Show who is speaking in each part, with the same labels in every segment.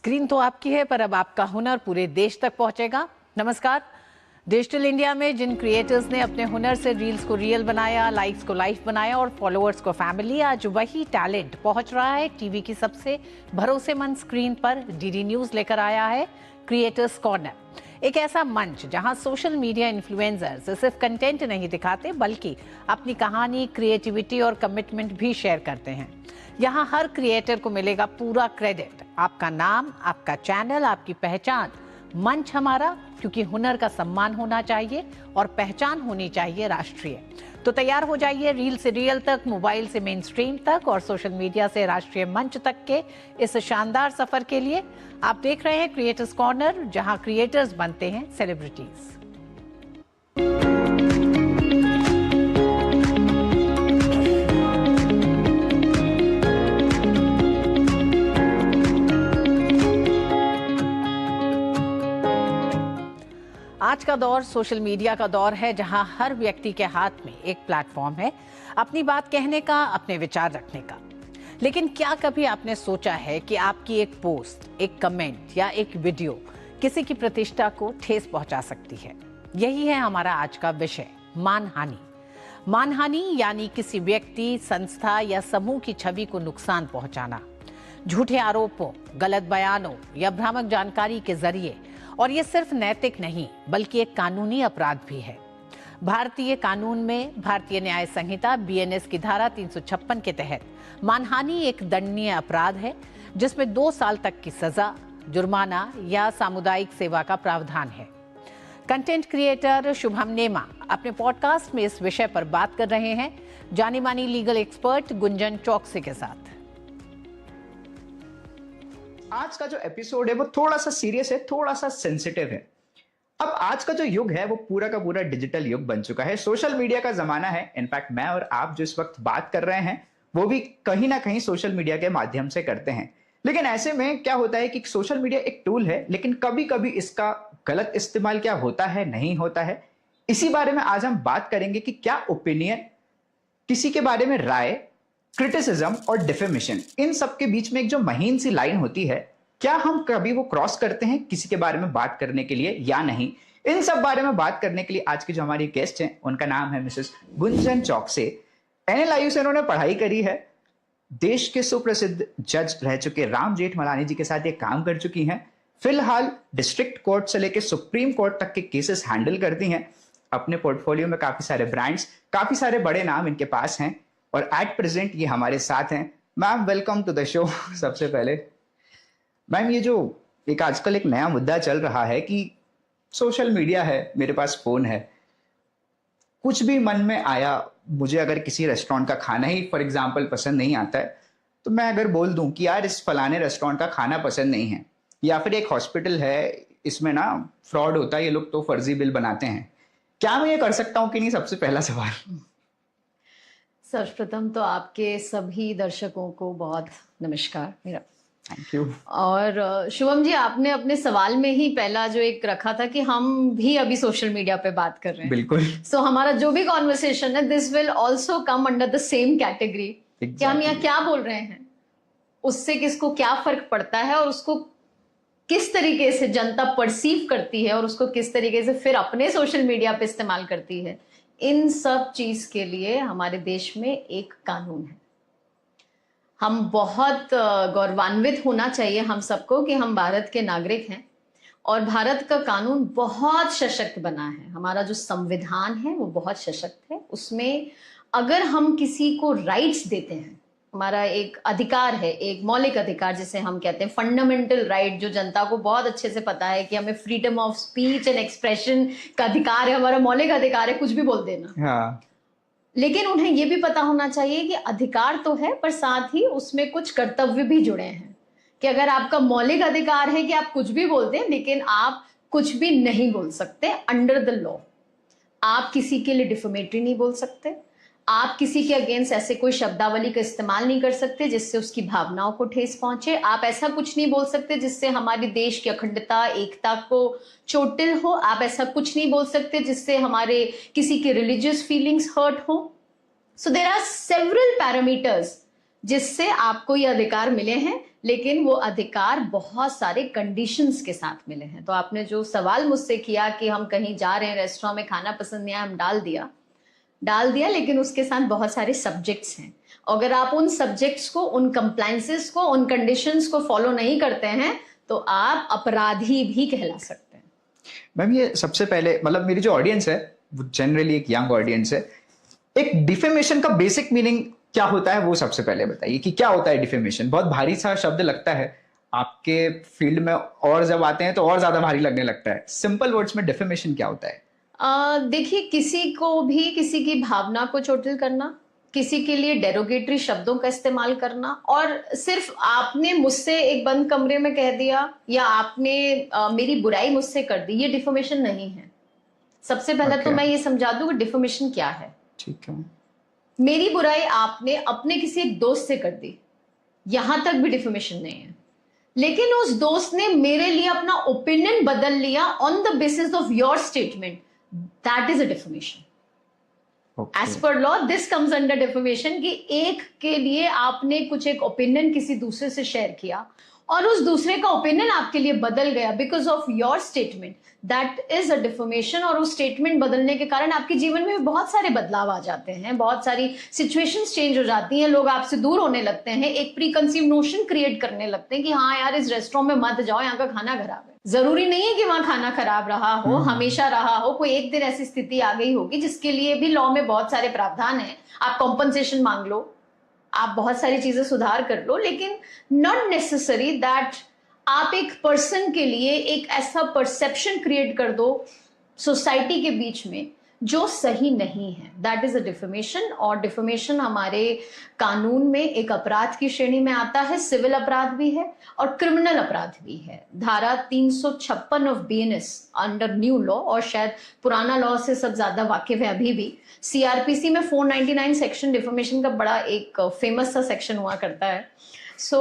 Speaker 1: Screen तो आपकी है, पर अब आपका हुनर पूरे देश तक पहुंचेगा। नमस्कार। डिजिटल इंडिया में जिन क्रिएटर्स ने अपने हुनर से रील्स को रियल बनाया, लाइक्स को लाइफ बनाया और फॉलोअर्स को फैमिली, आज वही टैलेंट पहुंच रहा है टीवी की सबसे भरोसेमंद स्क्रीन पर। डीडी न्यूज लेकर आया है क्रिएटर्स कॉर्नर, एक ऐसा मंच जहां सोशल मीडिया इन्फ्लुएंसर्स सिर्फ कंटेंट नहीं दिखाते बल्कि अपनी कहानी, क्रिएटिविटी और कमिटमेंट भी शेयर करते हैं। यहाँ हर क्रिएटर को मिलेगा पूरा क्रेडिट, आपका नाम, आपका चैनल, आपकी पहचान। मंच हमारा, क्योंकि हुनर का सम्मान होना चाहिए और पहचान होनी चाहिए राष्ट्रीय। तो तैयार हो जाइए रील से रियल तक, मोबाइल से मेन स्ट्रीम तक और सोशल मीडिया से राष्ट्रीय मंच तक के इस शानदार सफर के लिए। आप देख रहे हैं क्रिएटर्स कॉर्नर, जहां क्रिएटर्स बनते हैं सेलिब्रिटीज। आज का दौर सोशल मीडिया का दौर है, जहां हर व्यक्ति के हाथ में एक प्लेटफॉर्म है अपनी बात कहने का, अपने विचार रखने का। लेकिन क्या कभी आपने सोचा है कि आपकी एक पोस्ट, एक कमेंट या एक वीडियो किसी की प्रतिष्ठा को ठेस पहुंचा सकती है? यही है हमारा आज का विषय, मानहानि। मानहानि यानी किसी व्यक्ति, संस्था या समूह की छवि को नुकसान पहुंचाना, झूठे आरोपों, गलत बयानों या भ्रामक जानकारी के जरिए। और ये सिर्फ नैतिक नहीं बल्कि एक कानूनी अपराध भी है। भारतीय कानून में भारतीय न्याय संहिता बीएनएस की धारा 356 के तहत मानहानि एक दंडनीय अपराध है, जिसमें 2 साल तक की सजा, जुर्माना या सामुदायिक सेवा का प्रावधान है। कंटेंट क्रिएटर शुभम नेमा अपने पॉडकास्ट में इस विषय पर बात कर रहे हैं जानी मानी लीगल एक्सपर्ट गुंजन चौकसी के साथ।
Speaker 2: आज का जो एपिसोड है वो थोड़ा सा सीरियस है, थोड़ा सा सेंसिटिव है। अब आज का जो युग है वो पूरा का पूरा डिजिटल युग बन चुका है, सोशल मीडिया का जमाना है। इनफैक्ट मैं और आप जो इस वक्त बात कर रहे हैं वो भी कहीं ना कहीं सोशल मीडिया के माध्यम से करते हैं। लेकिन ऐसे में क्या होता है कि सोशल मीडिया एक टूल है, लेकिन कभी कभी इसका गलत इस्तेमाल क्या होता है, नहीं होता है। इसी बारे में आज हम बात करेंगे कि क्या ओपिनियन, किसी के बारे में राय, क्रिटिसिज्म और डिफेमेशन, इन सब के बीच में एक जो महीन सी लाइन होती है, क्या हम कभी वो क्रॉस करते हैं किसी के बारे में बात करने के लिए या नहीं? इन सब बारे में बात करने के लिए आज की जो हमारी गेस्ट हैं उनका नाम है मिसेस गुंजन चौकसे। एनएलआईयू से उन्होंने पढ़ाई करी है, देश के सुप्रसिद्ध जज रह चुके राम जेठमलानी जी के साथ ये काम कर चुकी हैं। फिलहाल डिस्ट्रिक्ट कोर्ट से लेकर सुप्रीम कोर्ट तक के केसेस हैंडल करती हैं। अपने पोर्टफोलियो में काफी सारे ब्रांड्स, काफी सारे बड़े नाम इनके पास हैं और एट प्रेजेंट ये हमारे साथ हैं। Ma'am welcome to the show. सबसे पहले मैम, ये जो एक आजकल एक नया मुद्दा चल रहा है कि सोशल मीडिया है, मेरे पास फोन है, कुछ भी मन में आया, मुझे अगर किसी रेस्टोरेंट का खाना ही फॉर एग्जांपल पसंद नहीं आता है, तो मैं अगर बोल दूं कि यार इस फलाने रेस्टोरेंट का खाना पसंद नहीं है, या फिर एक हॉस्पिटल है, इसमें ना फ्रॉड होता है, ये लोग तो फर्जी बिल बनाते हैं, क्या मैं ये कर सकता हूं कि नहीं? सबसे पहला सवाल।
Speaker 3: सर्वप्रथम तो आपके सभी दर्शकों को बहुत नमस्कार मेरा।
Speaker 2: Thank you.
Speaker 3: और शुभम जी, आपने अपने सवाल में ही पहला जो एक रखा था कि हम भी अभी सोशल मीडिया पे बात कर रहे हैं।
Speaker 2: बिल्कुल।
Speaker 3: सो हमारा जो भी कॉन्वर्सेशन है, this will also come under the same category. कि हम यहाँ क्या बोल रहे हैं, उससे किसको क्या फर्क पड़ता है और उसको किस तरीके से जनता परसीव करती है और उसको किस तरीके से फिर अपने सोशल मीडिया पे इस्तेमाल करती है, इन सब चीज के लिए हमारे देश में एक कानून है। हम बहुत गौरवान्वित होना चाहिए हम सबको कि हम भारत के नागरिक हैं और भारत का कानून बहुत सशक्त बना है। हमारा जो संविधान है वो बहुत सशक्त है। उसमें अगर हम किसी को राइट्स देते हैं, हमारा एक अधिकार है, एक मौलिक अधिकार जिसे हम कहते हैं फंडामेंटल राइट, जो जनता को बहुत अच्छे से पता है कि हमें freedom of speech and expression का अधिकार है, हमारा मौलिक अधिकार है कुछ भी बोल देना।
Speaker 2: हाँ।
Speaker 3: लेकिन उन्हें यह भी पता होना चाहिए कि अधिकार तो है, पर साथ ही उसमें कुछ कर्तव्य भी जुड़े हैं। कि अगर आपका मौलिक अधिकार है कि आप कुछ भी बोल दें, लेकिन आप कुछ भी नहीं बोल सकते अंडर द लॉ। आप किसी के लिए डिफेमेटरी नहीं बोल सकते, आप किसी के अगेंस्ट ऐसे कोई शब्दावली का इस्तेमाल नहीं कर सकते जिससे उसकी भावनाओं को ठेस पहुंचे। आप ऐसा कुछ नहीं बोल सकते जिससे हमारे देश की अखंडता, एकता को चोटिल हो। आप ऐसा कुछ नहीं बोल सकते जिससे हमारे किसी के रिलीजियस फीलिंग्स हर्ट हो। So there are several parameters जिससे आपको ये अधिकार मिले हैं, लेकिन वो अधिकार बहुत सारे कंडीशंस के साथ मिले हैं। तो आपने जो सवाल मुझसे किया कि हम कहीं जा रहे हैं, रेस्टोरेंट में खाना पसंद नहीं आया, हम डाल दिया, लेकिन उसके साथ बहुत सारे सब्जेक्ट्स हैं। अगर आप उन सब्जेक्ट्स को, उन कंप्लायंसेस को, उन कंडीशंस को फॉलो नहीं करते हैं तो आप अपराधी भी कहला सकते हैं।
Speaker 2: मैम, ये सबसे पहले मतलब मेरी जो ऑडियंस है वो जनरली एक यंग ऑडियंस है, एक डिफेमेशन का बेसिक मीनिंग क्या होता है वो सबसे पहले बताइए कि क्या होता है डिफेमेशन। बहुत भारी सा शब्द लगता है आपके फील्ड में, और जब आते हैं तो और ज्यादा भारी लगने लगता है। सिंपल वर्ड्स में डिफेमेशन क्या होता है?
Speaker 3: देखिए, किसी को भी किसी की भावना को चोटिल करना, किसी के लिए डेरोगेटरी शब्दों का इस्तेमाल करना, और सिर्फ आपने मुझसे एक बंद कमरे में कह दिया या आपने मेरी बुराई मुझसे कर दी, ये डिफेमेशन नहीं है। सबसे पहले तो मैं ये समझा दूं कि डिफेमेशन क्या है।
Speaker 2: ठीक है।
Speaker 3: मेरी बुराई आपने अपने किसी एक दोस्त से कर दी, यहां तक भी डिफेमेशन नहीं है। लेकिन उस दोस्त ने मेरे लिए अपना ओपिनियन बदल लिया on the basis of your statement, that is a defamation. As per law this comes under defamation कि एक के लिए आपने कुछ एक ओपिनियन किसी दूसरे से शेयर किया और उस दूसरे का ओपिनियन आपके लिए बदल गया because of your statement, that is a defamation. और उस स्टेटमेंट बदलने के कारण आपके जीवन में बहुत सारे बदलाव आ जाते हैं, बहुत सारी सिचुएशंस चेंज हो जाती हैं, लोग आपसे दूर होने लगते हैं, एक प्री कंसीव नोशन क्रिएट करने लगते हैं कि हाँ यार, इस रेस्टोरेंट में मत जाओ, यहाँ का खाना खराब है। जरूरी नहीं है कि वहां खाना खराब रहा हो, हमेशा रहा हो। कोई एक दिन ऐसी स्थिति आ गई होगी जिसके लिए भी लॉ में बहुत सारे प्रावधान हैं। आप कॉम्पनसेशन मांग लो, आप बहुत सारी चीजें सुधार कर लो, लेकिन नॉट नेसेसरी दैट आप एक पर्सन के लिए एक ऐसा परसेप्शन क्रिएट कर दो सोसाइटी के बीच में जो सही नहीं है। That is a defamation. और डिफेमेशन हमारे कानून में एक अपराध की श्रेणी में आता है, सिविल अपराध भी है और क्रिमिनल अपराध भी है। धारा 356 of BNS under new law, और शायद पुराना लॉ से सब ज्यादा वाकिफ है अभी भी, सीआरपीसी में 499 सेक्शन डिफेमेशन का बड़ा एक फेमस सा सेक्शन हुआ करता है। सो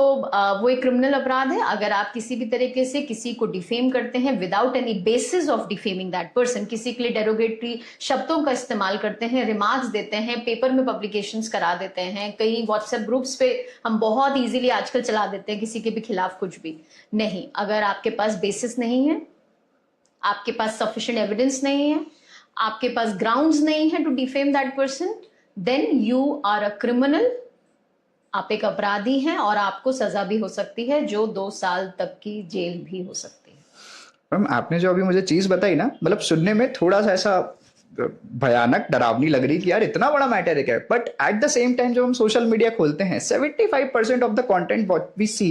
Speaker 3: वो एक क्रिमिनल अपराध है। अगर आप किसी भी तरीके से किसी को डिफेम करते हैं without any basis of defaming that person, किसी के लिए डेरोगेटरी शब्दों का इस्तेमाल करते हैं, रिमार्क्स देते हैं, पेपर में पब्लिकेशंस करा देते हैं, कहीं व्हाट्सएप ग्रुप्स पे हम बहुत इजीली आजकल चला देते हैं किसी के भी खिलाफ कुछ भी नहीं। अगर आपके पास बेसिस नहीं है, आपके पास सफिशिएंट एविडेंस नहीं है, आपके पास ग्राउंड्स नहीं है to defame that person, then you are a criminal. आप एक अपराधी हैं और आपको सजा भी हो सकती है, जो 2 साल तक की जेल भी हो सकती है।
Speaker 2: मैम, आपने जो अभी मुझे चीज बताई ना, मतलब सुनने में थोड़ा सा ऐसा भयानक, डरावनी लग रही कि यार इतना बड़ा मैटर है क्या। But at the same time जब हम सोशल मीडिया खोलते हैं, 75% of the content what we see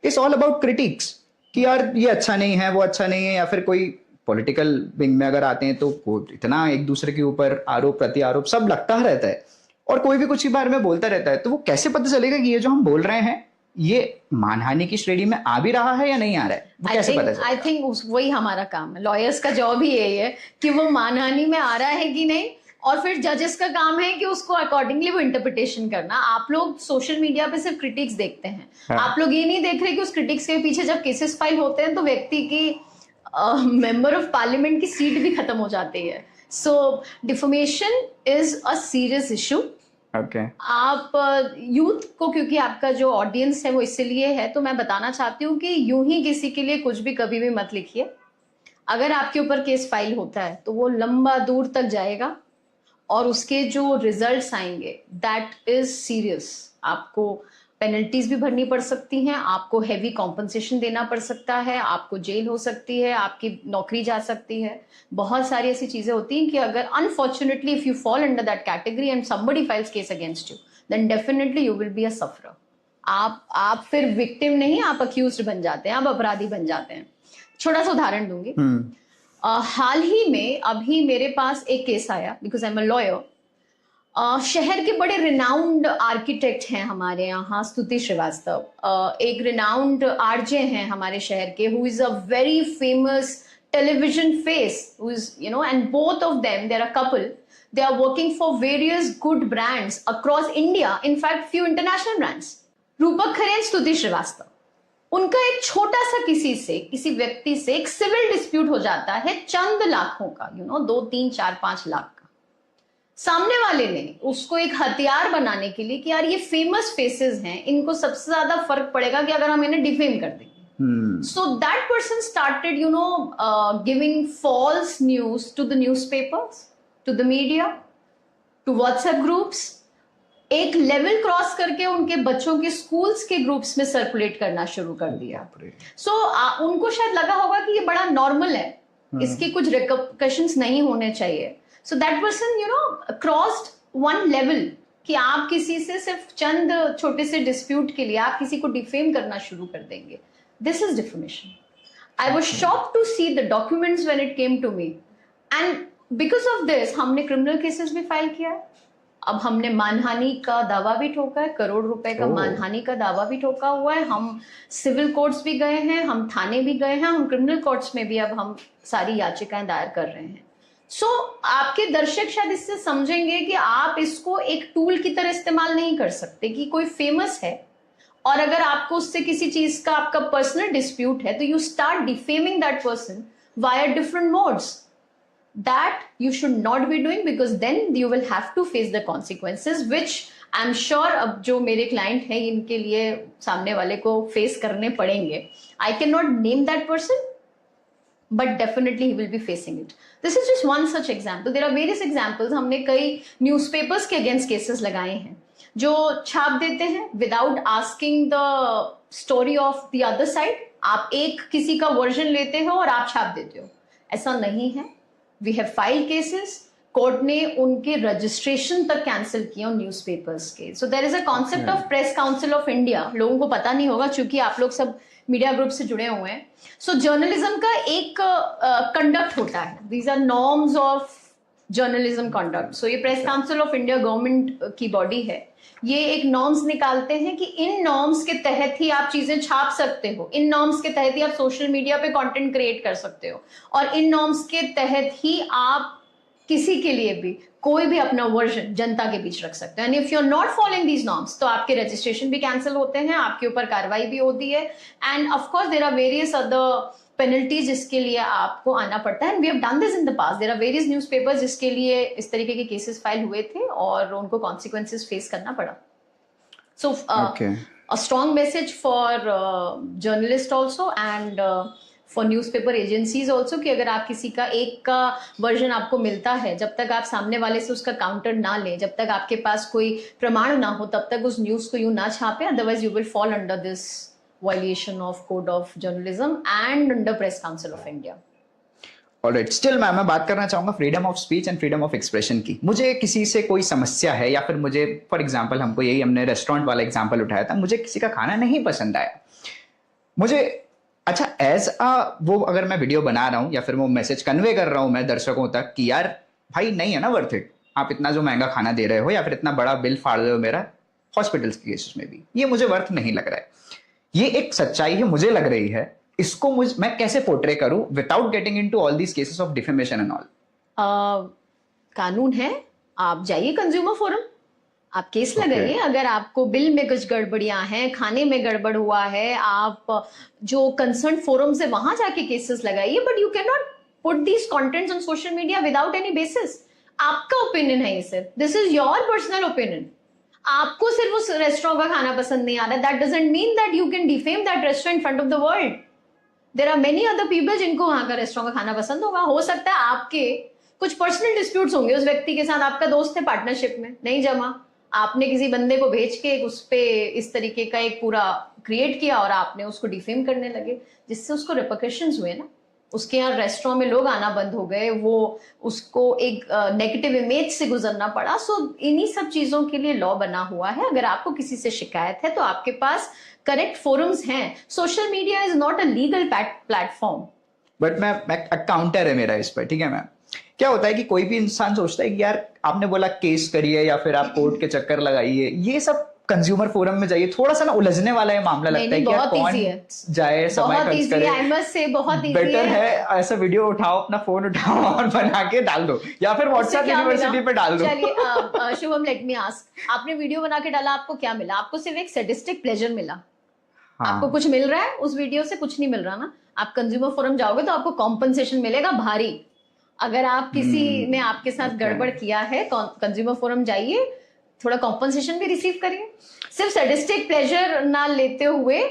Speaker 2: is all about critics कि यार ये अच्छा नहीं है, वो अच्छा नहीं है, या फिर कोई पॉलिटिकल विंग में अगर आते हैं तो इतना एक दूसरे के ऊपर आरोप प्रत्यारोप सब लगता रहता है और कोई भी कुछ के बारे में बोलता रहता है। तो वो कैसे पता चलेगा कि ये जो हम बोल रहे हैं ये मानहानि की श्रेणी में आ भी रहा है या नहीं आ रहा है? वो कैसे पता चलेगा?
Speaker 3: आई थिंक वही हमारा काम है, लॉयर्स का जॉब ही यही है कि वो मानहानि में आ रहा है कि नहीं, और फिर जजेस का काम है कि उसको अकॉर्डिंगली वो इंटरप्रिटेशन करना। आप लोग सोशल मीडिया पे सिर्फ क्रिटिक्स देखते हैं, आप लोग ये नहीं देख रहे कि उस क्रिटिक्स के पीछे जब केसेस फाइल होते हैं तो व्यक्ति की मेंबर ऑफ पार्लियामेंट की सीट भी खत्म हो जाती है। So defamation is a serious issue. आप यूथ को, क्योंकि आपका जो ऑडियंस है वो इसलिए है, तो मैं बताना चाहती हूँ कि यूं ही किसी के लिए कुछ भी कभी भी मत लिखिए। अगर आपके ऊपर केस फाइल होता है तो वो लंबा दूर तक जाएगा और उसके जो रिजल्ट्स आएंगे दैट इज सीरियस। आपको पेनल्टीज भी भरनी पड़ सकती हैं, आपको हैवी कॉम्पनसेशन देना पड़ सकता है, आपको जेल हो सकती है, आपकी नौकरी जा सकती है। बहुत सारी ऐसी चीजें होती हैं कि अगर unfortunately if you fall under that category and somebody files case against you, then definitely you will be a sufferer. आप फिर विक्टिम नहीं, आप अक्यूज्ड बन जाते हैं, आप अपराधी बन जाते हैं। छोटा सा उदाहरण दूंगी। हाल ही में अभी मेरे पास एक केस आया, because I am a lawyer. शहर के बड़े रिनाउंड आर्किटेक्ट हैं हमारे यहाँ, स्तुति श्रीवास्तव, एक रिनाउंड आरजे हैं हमारे शहर के, who is a very famous television face, who is, and both of them, they're a couple, they are working for various good brands across India, in fact few international brands. रूपक खरे, स्तुति श्रीवास्तव, उनका एक छोटा सा किसी व्यक्ति से एक सिविल डिस्प्यूट हो जाता है चंद लाखों का, 2, 3, 4, 5 लाख का। सामने वाले ने उसको एक हथियार बनाने के लिए कि यार ये फेमस फेसेस हैं, इनको सबसे ज्यादा फर्क पड़ेगा कि अगर हम इन्हें डिफेम कर देंगे. So that person started, giving false news to the newspapers, to the media, to WhatsApp groups. एक लेवल क्रॉस करके उनके बच्चों के स्कूल्स के ग्रुप्स में सर्कुलेट करना शुरू कर दिया. सो उनको शायद लगा होगा कि ये बड़ा नॉर्मल है, इसके कुछ रिकॉर्डिशंस नहीं होने चाहिए. So that person crossed one level कि आप किसी से सिर्फ चंद छोटे से डिस्प्यूट के लिए आप किसी को डिफेम करना शुरू कर देंगे. This is defamation. I was shocked to see the documents when it came to me. And because of this, हमने criminal cases भी फाइल किया है. अब हमने मानहानि का दावा भी ठोका है, करोड़ रुपए का मानहानि का दावा भी ठोका हुआ है. हम सिविल कोर्ट्स भी गए हैं, हम थाने भी गए हैं, हम क्रिमिनल कोर्ट्स में भी अब हम सारी याचिकाएं दायर कर रहे हैं. सो आपके दर्शक शायद इससे समझेंगे कि आप इसको एक टूल की तरह इस्तेमाल नहीं कर सकते कि कोई फेमस है और अगर आपको उससे किसी चीज का आपका पर्सनल डिस्प्यूट है तो you start defaming that person via different modes. That you should not be doing because then you will have to face the consequences which I am sure अब जो मेरे क्लाइंट हैं इनके लिए सामने वाले को फेस करने पड़ेंगे. I can not name that person but definitely he will be facing it. This is just one such example. There are various examples. हमने कई newspapers के against cases लगाए हैं जो छाप देते हैं without asking the story of the other side. आप एक किसी का वर्जन लेते हो और आप छाप देते हो. ऐसा नहीं है. We have filed cases. Court ने उनके रजिस्ट्रेशन तक कैंसिल किया न्यूज़पेपर्स के. So there is a concept of press council of India. लोगों को पता नहीं होगा क्योंकि आप लोग सब मीडिया ग्रुप से जुड़े हुए हैं. सो जर्नलिज्म का एक कंडक्ट होता है. These are norms of journalism conduct. So ये press council of India government की बॉडी है. ये एक नॉर्म्स निकालते हैं कि इन नॉर्म्स के तहत ही आप चीजें छाप सकते हो, इन नॉर्म्स के तहत ही आप सोशल मीडिया पे कंटेंट क्रिएट कर सकते हो और इन नॉर्म्स के तहत ही आप किसी के लिए भी कोई भी अपना वर्जन जनता के बीच रख सकते हैं. And if you are not following these norms तो आपके रजिस्ट्रेशन भी कैंसिल होते हैं, आपके ऊपर कार्रवाई भी होती है. And of course there are various other penalties जिसके लिए आपको आना पड़ता है. And we have done this in the past. There are various newspapers जिसके लिए इस तरीके के केसेस फाइल हुए थे और उनको कॉन्सिक्वेंसेस फेस करना पड़ा. सो a strong message for journalists also and for newspaper agencies also कि अगर आप किसी का एक का वर्जन आपको मिलता है, जब तक आप सामने वाले से उसका काउंटर ना लें, जब तक आपके पास कोई प्रमाण ना हो, तब तक उस न्यूज को यूं ना छापें. Otherwise you will fall under this violation of code of journalism and under press council of India.
Speaker 2: Alright, still मैं बात करना चाहूंगा freedom of speech and freedom of expression की. मुझे किसी से कोई समस्या है या फिर मुझे फॉर एग्जांपल हमने रेस्टोरेंट वाला एग्जांपल उठाया था, मुझे किसी का खाना नहीं पसंद आया, मुझे अच्छा वो अगर मैं वीडियो बना रहा हूँ या फिर वो मैसेज कन्वे कर रहा हूँ मैं दर्शकों तक कि यार भाई नहीं है ना वर्थ इट, आप इतना जो महंगा खाना दे रहे हो या फिर इतना बड़ा बिल फाड़ रहे हो मेरा हॉस्पिटल्स के केसेस में भी, ये मुझे वर्थ नहीं लग रहा है. ये एक सच्चाई है, मुझे लग रही है. इसको मैं कैसे पोर्ट्रे करूं without getting into all these cases of defamation and all?
Speaker 3: कानून है, आप जाइए कंज्यूमर फोरम, आप केस लगाइए. अगर आपको बिल में कुछ गड़बड़ियां हैं, खाने में गड़बड़ हुआ है, आप जो कंसर्न फोरम से वहां जाके केसेस लगाइए. But you can not put these contents on social media without any basis. आपका ओपिनियन है ये, सिर्फ this is your personal opinion. आपको सिर्फ उस रेस्टोरेंट का खाना पसंद नहीं आ रहा, that doesn't mean that you can defame that restaurant in front of the world. There are many other people जिनको वहां का रेस्टोरेंट का खाना पसंद होगा. हो सकता है आपके कुछ पर्सनल डिस्प्यूट्स होंगे उस व्यक्ति के साथ, आपका दोस्त है, पार्टनरशिप में नहीं जमा, आपने किसी बंदे को भेज के उस पे इस तरीके का एक पूरा क्रिएट किया और आपने उसको डिफेम करने लगे, जिससे उसको रिपरकशंस हुए ना. उसके यहाँ रेस्टोरेंट में लोग आना बंद हो गए, वो उसको एक नेगेटिव इमेज से गुजरना पड़ा. सो इन्हीं सब चीजों के लिए लॉ बना हुआ है. अगर आपको किसी से शिकायत है तो आपके पास करेक्ट फोरम्स हैं. Social media is not a legal platform.
Speaker 2: But मैं काउंटर है मेरा इस पर, ठीक है मैम. क्या होता है कि कोई भी इंसान सोचता है कि यार आपने बोला केस करिए या फिर आप कोर्ट के चक्कर लगाइए, ये सब कंज्यूमर फोरम में जाइए, थोड़ा सा ना उलझने वाला ये मामला लगता है कि यार कौन जाए, समय खर्च करे.
Speaker 3: आई मस्ट से बहुत इजी है.
Speaker 2: बेटर है ऐसा वीडियो उठाओ, अपना फोन उठाओ और बना के डाल दो या फिर व्हाट्सएप यूनिवर्सिटी पे डाल दो.
Speaker 3: चलिए शुभम, लेट मी आस्क, आपने वीडियो बना के डाला, आपको क्या मिला? आपको सिर्फ एक सैडिस्टिक प्लेजर मिला. आपको कुछ मिल रहा है उस वीडियो से? कुछ नहीं मिल रहा ना. आप कंज्यूमर फोरम जाओगे तो आपको कॉम्पनसेशन मिलेगा भारी. अगर आप किसी ने आपके साथ गड़बड़ किया है, कंज्यूमर फोरम जाइए, थोड़ा कॉम्पनसेशन भी रिसीव करिए। सिर्फ सैडिस्टिक प्लेजर ना लेते हुए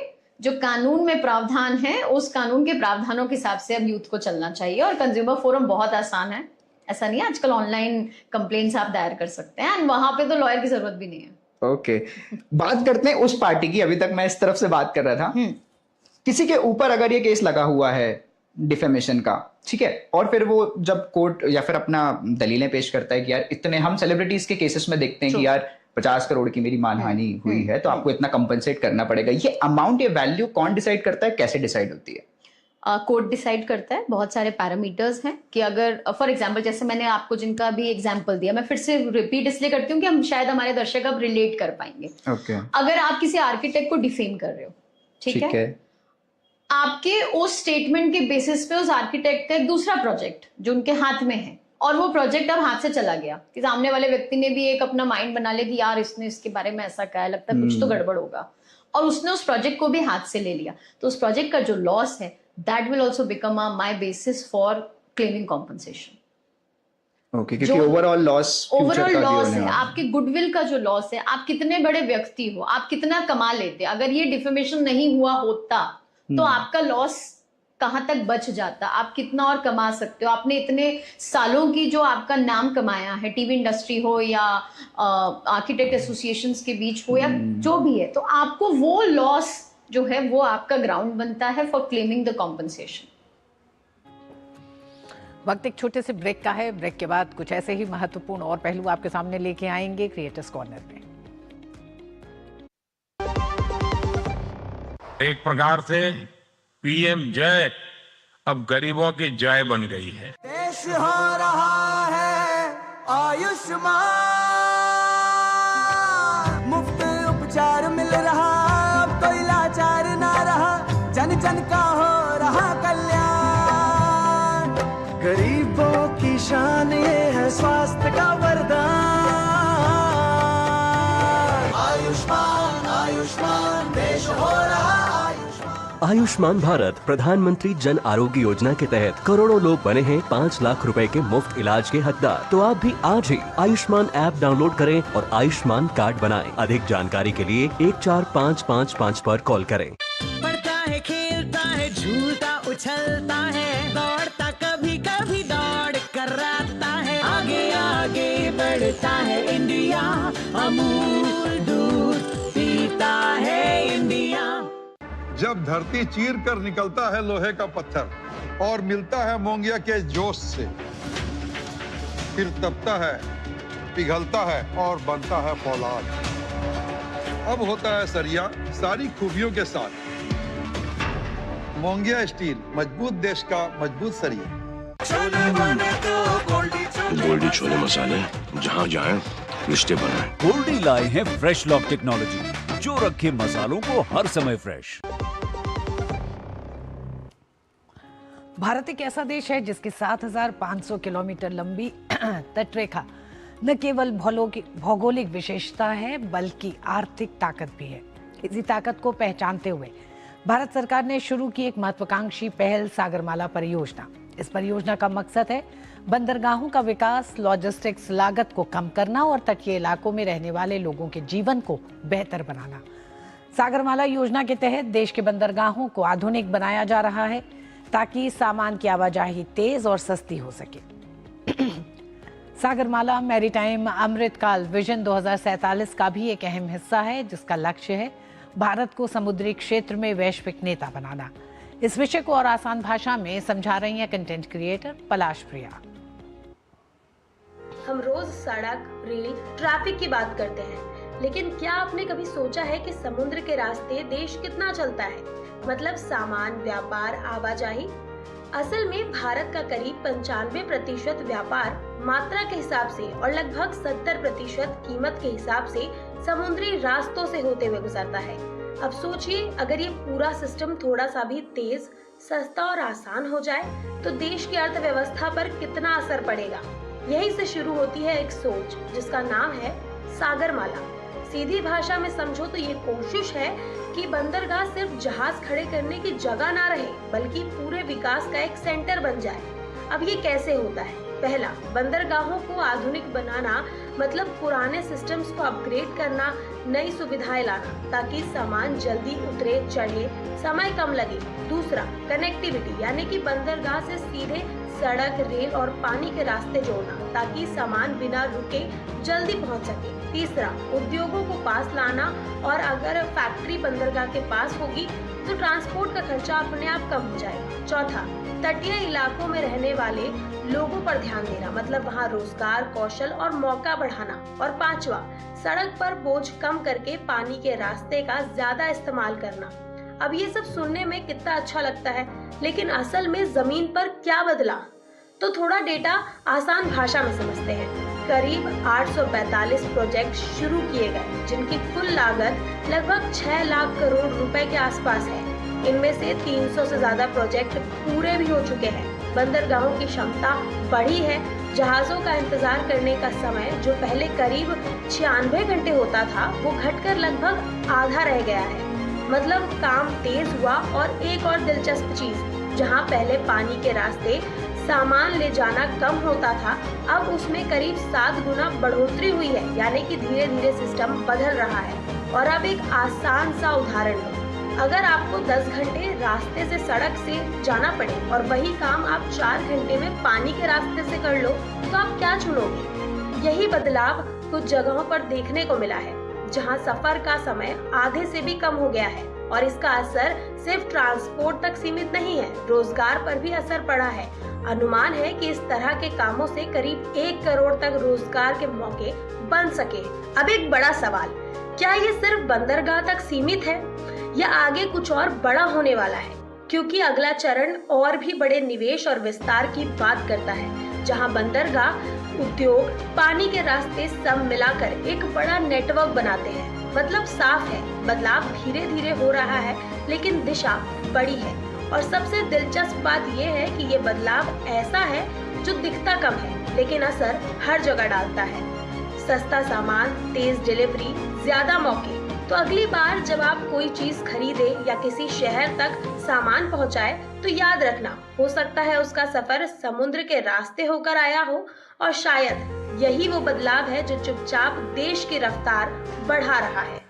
Speaker 3: जो कानून में प्रावधान है उस कानून के प्रावधानों के हिसाब से अब यूथ को चलना चाहिए। और कंज्यूमर फोरम बहुत आसान है, ऐसा नहीं है, आजकल ऑनलाइन कंप्लेंट्स आप दायर कर सकते हैं, वहां पे तो लॉयर की जरूरत भी नहीं है।
Speaker 2: ओके, बात करते हैं उस पार्टी की। अभी तक मैं इस तरफ से बात कर रहा था, किसी के ऊपर अगर ये केस लगा हुआ है डिफेमेशन का, ठीक है, और फिर वो जब कोर्ट या फिर अपना दलीलें पेश करता है कि यार इतने, हम सेलिब्रिटीज के केसेस में देखते हैं कि यार 50 करोड़ की मेरी मानहानि हुई है, तो आपको इतना कंपनसेट करना पड़ेगा। ये अमाउंट, ये वैल्यू कौन डिसाइड करता है, कैसे डिसाइड होती है?
Speaker 3: कोर्ट डिसाइड करता है। बहुत सारे पैरामीटर्स हैं कि अगर फॉर एग्जांपल जैसे मैंने आपको जिनका भी एग्जांपल दिया, मैं फिर से रिपीट इसलिए करती हूँ कि हम शायद हमारे दर्शक अब रिलेट कर पाएंगे। अगर आप किसी आर्किटेक्ट को डिफेम कर रहे हो, ठीक है, आपके उस स्टेटमेंट के बेसिस पे उस आर्किटेक्ट का एक दूसरा प्रोजेक्ट जो उनके हाथ में है, और वो प्रोजेक्ट अब हाथ से चला गया, कि सामने वाले व्यक्ति ने भी एक अपना माइंड बना लिया कि यार इसने इसके बारे में ऐसा कहा है, लगता है कुछ तो गड़बड़ होगा, और उसने उस प्रोजेक्ट को भी हाथ से ले लिया, तो उस प्रोजेक्ट का जो लॉस है that will also become my basis for claiming compensation.
Speaker 2: Okay, क्योंकि ओवरऑल लॉस
Speaker 3: है, आपके गुडविल का जो लॉस है, आप कितने बड़े व्यक्ति हो, आप कितना कमा लेते, अगर ये डिफेमेशन नहीं हुआ होता तो आपका लॉस कहां तक बच जाता, आप कितना और कमा सकते हो, आपने इतने सालों की जो आपका नाम कमाया है, टीवी इंडस्ट्री हो या आर्किटेक्ट एसोसिएशंस के बीच हो या जो भी है, तो आपको वो लॉस जो है वो आपका ग्राउंड बनता है फॉर क्लेमिंग द कॉम्पनसेशन।
Speaker 1: वक्त एक छोटे से ब्रेक का है। ब्रेक के बाद कुछ ऐसे ही महत्वपूर्ण और पहलू आपके सामने लेके आएंगे क्रिएटर्स कॉर्नर में।
Speaker 4: एक प्रकार से पीएम जय अब गरीबों की जय बन गई है।
Speaker 5: देश हो रहा है आयुष्मान, मुफ्त उपचार मिल रहा, अब कोई लाचार ना रहा, जन जन का हो रहा कल्याण। गरीबों की शान ये है स्वास्थ्य का वरदान। आयुष्मान आयुष्मान देश हो रहा।
Speaker 6: आयुष्मान भारत प्रधानमंत्री जन आरोग्य योजना के तहत करोड़ों लोग बने हैं 5 लाख रुपए के मुफ्त इलाज के हकदार। तो आप भी आज ही आयुष्मान ऐप डाउनलोड करें और आयुष्मान कार्ड बनाएं। अधिक जानकारी के लिए 14555 पर कॉल करें।
Speaker 5: पढ़ता है, खेलता है, झूलता उछलता है, दौड़ता कभी कभी दौड़ कराता है, आगे आगे बढ़ता है इंडिया, अमूल दूध पीता है इंडिया।
Speaker 7: जब धरती चीर कर निकलता है लोहे का पत्थर और मिलता है मोंगिया के जोश से, फिर तपता है, पिघलता है और बनता है फौलाद। अब होता है सरिया सारी खूबियों के साथ। मोंगिया स्टील, मजबूत देश का मजबूत सरिया।
Speaker 8: गोल्डी छोले मसाले, जहाँ जाए रिश्ते बनाए।
Speaker 9: गोल्डी लाए हैं फ्रेश लॉक टेक्नोलॉजी, जो रखे मसालों को हर समय फ्रेश।
Speaker 1: भारत एक ऐसा देश है जिसकी 7,500 किलोमीटर लंबी तटरेखा न केवल भौगोलिक विशेषता है बल्कि आर्थिक ताकत भी है। इसी ताकत को पहचानते हुए भारत सरकार ने शुरू की एक महत्वाकांक्षी पहल सागरमाला परियोजना। इस परियोजना का मकसद है बंदरगाहों का विकास, लॉजिस्टिक्स लागत को कम करना और तटीय इलाकों में रहने वाले लोगों के जीवन को बेहतर बनाना। सागरमाला योजना के तहत देश के बंदरगाहों को आधुनिक बनाया जा रहा है ताकि सामान की आवाजाही तेज और सस्ती हो सके। सागरमाला मैरीटाइम अमृतकाल विजन 2047 का भी एक अहम हिस्सा है, जिसका लक्ष्य है भारत को समुद्री क्षेत्र में वैश्विक नेता बनाना। इस विषय को और आसान भाषा में समझा रही हैं कंटेंट क्रिएटर पलाश प्रिया।
Speaker 10: हम रोज सड़क, रेल, ट्रैफिक की बात करते हैं, लेकिन क्या आपने कभी सोचा है कि समुद्र के रास्ते देश कितना चलता है? मतलब सामान, व्यापार, आवाजाही। असल में भारत का करीब 95% व्यापार मात्रा के हिसाब से और लगभग 70% कीमत के हिसाब से समुद्री रास्तों से होते हुए गुजरता है। अब सोचिए, अगर ये पूरा सिस्टम थोड़ा सा भी तेज, सस्ता और आसान हो जाए तो देश की अर्थव्यवस्था पर कितना असर पड़ेगा। यहीं से शुरू होती है एक सोच जिसका नाम है सागरमाला। सीधी भाषा में समझो तो ये कोशिश है कि बंदरगाह सिर्फ जहाज खड़े करने की जगह ना रहे, बल्कि पूरे विकास का एक सेंटर बन जाए। अब ये कैसे होता है? पहला, बंदरगाहों को आधुनिक बनाना मतलब पुराने सिस्टम्स को अपग्रेड करना, नई सुविधाएं लाना ताकि सामान जल्दी उतरे चढ़े, समय कम लगे। दूसरा, कनेक्टिविटी यानी कि बंदरगाह से सीधे सड़क, रेल और पानी के रास्ते जोड़ना ताकि सामान बिना रुके जल्दी पहुंच सके। तीसरा, उद्योगों को पास लाना और अगर फैक्ट्री बंदरगाह के पास होगी तो ट्रांसपोर्ट का खर्चा अपने आप कम हो जाएगा। चौथा, तटीय इलाकों में रहने वाले लोगों पर ध्यान देना मतलब वहां रोजगार, कौशल और मौका बढ़ाना। और पांचवा, सड़क पर बोझ कम करके पानी के रास्ते का ज्यादा इस्तेमाल करना। अब ये सब सुनने में कितना अच्छा लगता है, लेकिन असल में जमीन पर क्या बदला? तो थोड़ा डेटा आसान भाषा में समझते हैं। करीब 842 प्रोजेक्ट शुरू किए गए जिनकी कुल लागत लगभग 6 लाख करोड़ रुपए के आसपास है। इनमें से 300 से ज्यादा प्रोजेक्ट पूरे भी हो चुके हैं। बंदरगाहों की क्षमता बढ़ी है। जहाजों का इंतजार करने का समय जो पहले करीब 96 घंटे होता था वो घटकर लगभग आधा रह गया है। मतलब काम तेज हुआ। और एक और दिलचस्प चीज, जहां पहले पानी के रास्ते सामान ले जाना कम होता था, अब उसमें करीब 7 गुना बढ़ोतरी हुई है। यानी कि धीरे धीरे सिस्टम बदल रहा है। और अब एक आसान सा उदाहरण है, अगर आपको 10 घंटे रास्ते से सड़क से जाना पड़े और वही काम आप 4 घंटे में पानी के रास्ते से कर लो तो आप क्या चुनोगे? यही बदलाव कुछ जगहों पर देखने को मिला है जहां सफर का समय आधे से भी कम हो गया है। और इसका असर सिर्फ ट्रांसपोर्ट तक सीमित नहीं है, रोजगार पर भी असर पड़ा है। अनुमान है कि इस तरह के कामों से करीब 1 करोड़ तक रोजगार के मौके बन सके। अब एक बड़ा सवाल, क्या ये सिर्फ बंदरगाह तक सीमित है या आगे कुछ और बड़ा होने वाला है? क्योंकि अगला चरण और भी बड़े निवेश और विस्तार की बात करता है, जहां बंदरगाह, उद्योग, पानी के रास्ते सब मिलाकर एक बड़ा नेटवर्क बनाते हैं। मतलब साफ है, बदलाव धीरे धीरे हो रहा है लेकिन दिशा बड़ी है। और सबसे दिलचस्प बात यह है कि ये बदलाव ऐसा है जो दिखता कम है लेकिन असर हर जगह डालता है। सस्ता सामान, तेज डिलीवरी, ज्यादा मौके। तो अगली बार जब आप कोई चीज खरीदे या किसी शहर तक सामान पहुंचाए तो याद रखना, हो सकता है उसका सफर समुद्र के रास्ते होकर आया हो। और शायद यही वो बदलाव है जो चुपचाप देश की रफ्तार बढ़ा रहा है।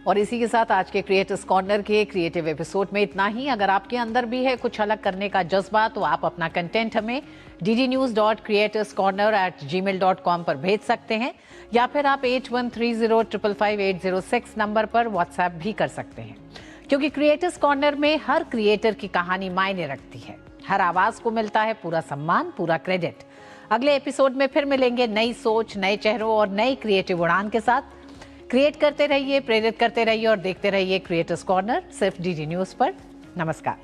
Speaker 1: और इसी के साथ आज के क्रिएटर्स कॉर्नर के क्रिएटिव एपिसोड में इतना ही। अगर आपके अंदर भी है कुछ अलग करने का जज्बा तो आप अपना कंटेंट हमें ddnews.creatorscorner@gmail.com पर भेज सकते हैं या फिर आप 8130555806 नंबर पर व्हाट्सएप भी कर सकते हैं। क्योंकि क्रिएटर्स कॉर्नर में हर क्रिएटर की कहानी मायने रखती है। हर आवाज को मिलता है पूरा सम्मान, पूरा क्रेडिट। अगले एपिसोड में फिर मिलेंगे नई सोच, नए चेहरों और नई क्रिएटिव उड़ान के साथ। क्रिएट करते रहिए, प्रेरित करते रहिए और देखते रहिए क्रिएटर्स कॉर्नर सिर्फ डीडी न्यूज पर। नमस्कार।